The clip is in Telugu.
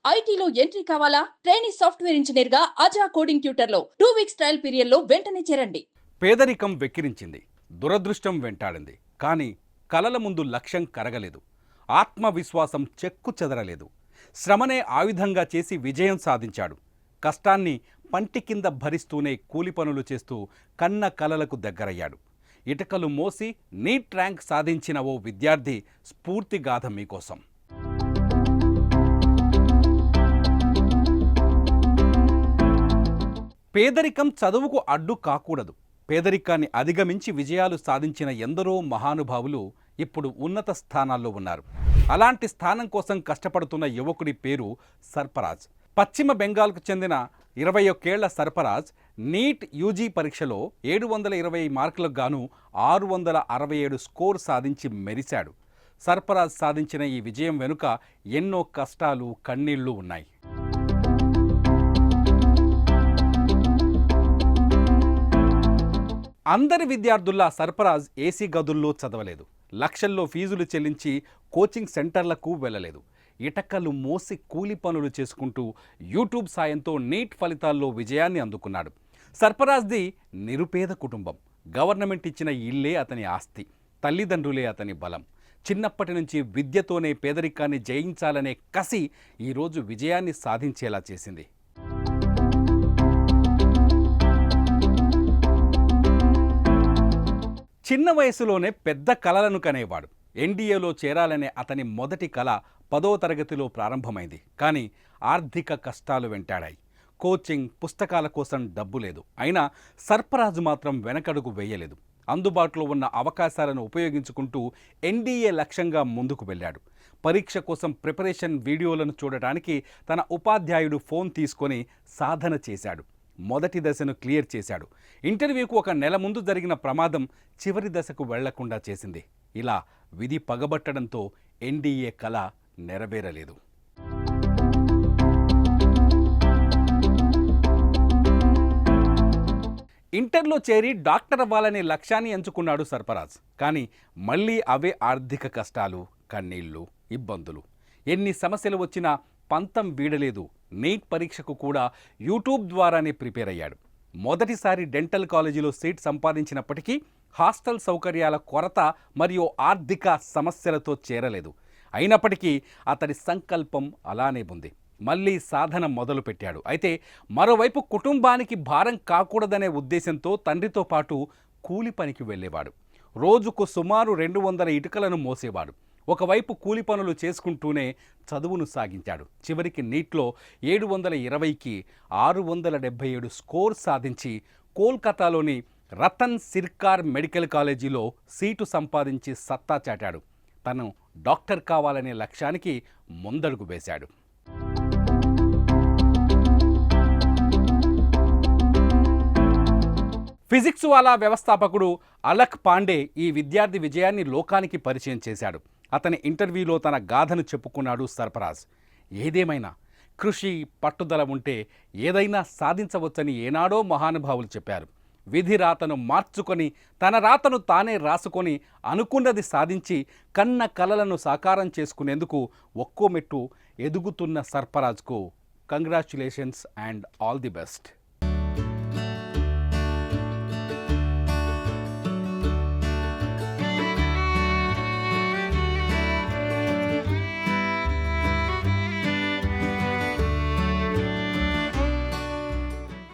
ఐటీలో ఎంట్రీ కావాలా? ట్రైనీ సాఫ్ట్వేర్ ఇంజనీర్ గా అజా కోడింగ్ ట్యూటర్ లో 2 వీక్స్ ట్రయల్ పీరియడ్ లో వెంటనే చేరండి. పేదరికం వెక్కిరించింది, దురదృష్టం వెంటాడింది. కానీ కలల ముందు లక్ష్యం కరగలేదు, ఆత్మవిశ్వాసం చెక్కు చెదరలేదు. శ్రమనే ఆయుధంగా చేసి విజయం సాధించాడు. కష్టాన్ని పంటి కింద భరిస్తూనే కూలి పనులు చేస్తూ కన్న కలలకు దగ్గరయ్యాడు. ఇటుకలు మోసి నీట్ ర్యాంక్ సాధించిన ఓ విద్యార్థి స్ఫూర్తిగాథ మీకోసం. పేదరికం చదువుకు అడ్డు కాకూడదు. పేదరికాన్ని అధిగమించి విజయాలు సాధించిన ఎందరో మహానుభావులు ఇప్పుడు ఉన్నత స్థానాల్లో ఉన్నారు. అలాంటి స్థానం కోసం కష్టపడుతున్న యువకుడి పేరు సర్ఫరాజ్. పశ్చిమ బెంగాల్కు చెందిన 21 ఏళ్ల సర్ఫరాజ్ నీట్ యూజీ పరీక్షలో 720 మార్కులకు గాను 667 స్కోర్ సాధించి మెరిశాడు. సర్ఫరాజ్ సాధించిన ఈ విజయం వెనుక ఎన్నో కష్టాలు, కన్నీళ్లు ఉన్నాయి. అందరి విద్యార్థుల్లా సర్ఫరాజ్ ఏసీ గదుల్లో చదవలేదు. లక్షల్లో ఫీజులు చెల్లించి కోచింగ్ సెంటర్లకు వెళ్ళలేదు. ఇటకలు మోసి కూలి పనులు చేసుకుంటూ యూట్యూబ్ సాయంతో నీట్ ఫలితాల్లో విజయాన్ని అందుకున్నాడు. సర్ఫరాజ్ది నిరుపేద కుటుంబం. గవర్నమెంట్ ఇచ్చిన ఇల్లే అతని ఆస్తి, తల్లిదండ్రులే అతని బలం. చిన్నప్పటి నుంచి విద్యతోనే పేదరికాన్ని జయించాలనే కసి ఈరోజు విజయాన్ని సాధించేలా చేసింది. చిన్న వయసులోనే పెద్ద కలలను కనేవాడు. ఎన్డీఏలో చేరాలనే అతని మొదటి కల 10వ తరగతిలో ప్రారంభమైంది. కానీ ఆర్థిక కష్టాలు వెంటాడాయి. కోచింగ్, పుస్తకాల కోసం డబ్బు లేదు. అయినా సర్ఫరాజ్ మాత్రం వెనకడుగు వేయలేదు. అందుబాటులో ఉన్న అవకాశాలను ఉపయోగించుకుంటూ ఎన్డీఏ లక్ష్యంగా ముందుకు వెళ్ళాడు. పరీక్ష కోసం ప్రిపరేషన్ వీడియోలను చూడటానికి తన ఉపాధ్యాయుడు ఫోన్ తీసుకొని సాధన చేశాడు. మొదటి దశను క్లియర్ చేశాడు. ఇంటర్వ్యూకు 1 నెల ముందు జరిగిన ప్రమాదం చివరి దశకు వెళ్లకుండా చేసింది. ఇలా విధి పగబట్టడంతో ఎన్డీఏ కల నెరవేరలేదు. ఇంటర్లో చేరి డాక్టర్ అవ్వాలనే లక్ష్యాన్ని ఎంచుకున్నాడు సర్ఫరాజ్. కానీ మళ్ళీ అవే ఆర్థిక కష్టాలు, కన్నీళ్లు, ఇబ్బందులు. ఎన్ని సమస్యలు వచ్చినా పంతం వీడలేదు. నీట్ పరీక్షకు కూడా యూట్యూబ్ ద్వారానే ప్రిపేర్ అయ్యాడు. మొదటిసారి డెంటల్ కాలేజీలో సీట్ సంపాదించినప్పటికీ హాస్టల్ సౌకర్యాల కొరత మరియు ఆర్థిక సమస్యలతో చేరలేదు. అయినప్పటికీ అతడి సంకల్పం అలానే ఉంది. మళ్ళీ సాధన మొదలుపెట్టాడు. అయితే మరోవైపు కుటుంబానికి భారం కాకూడదనే ఉద్దేశంతో తండ్రితో పాటు కూలి పనికి వెళ్ళేవాడు. రోజుకు సుమారు 200 ఇటుకలను మోసేవాడు. ఒకవైపు కూలి పనులు చేసుకుంటూనే చదువును సాగించాడు. చివరికి నీట్లో 720కి 677 స్కోర్ సాధించి కోల్కతాలోని రతన్ సిర్కార్ మెడికల్ కాలేజీలో సీటు సంపాదించి సత్తా చాటాడు. తను డాక్టర్ కావాలనే లక్ష్యానికి ముందడుగు వేశాడు. ఫిజిక్స్ వాలా వ్యవస్థాపకుడు అలక్ పాండే ఈ విద్యార్థి విజయాన్ని లోకానికి పరిచయం చేశాడు. అతని ఇంటర్వ్యూలో తన గాథను చెప్పుకున్నాడు సర్ఫరాజ్. ఏదేమైనా కృషి, పట్టుదల ఉంటే ఏదైనా సాధించవచ్చని ఏనాడో మహానుభావులు చెప్పారు. విధి రాతను మార్చుకొని తన రాతను తానే రాసుకొని అనుకున్నది సాధించి కన్న కలలను సాకారం చేసుకునేందుకు ఒక్కో మెట్టు ఎదుగుతున్న సర్ఫరాజ్కు congratulations and all the best.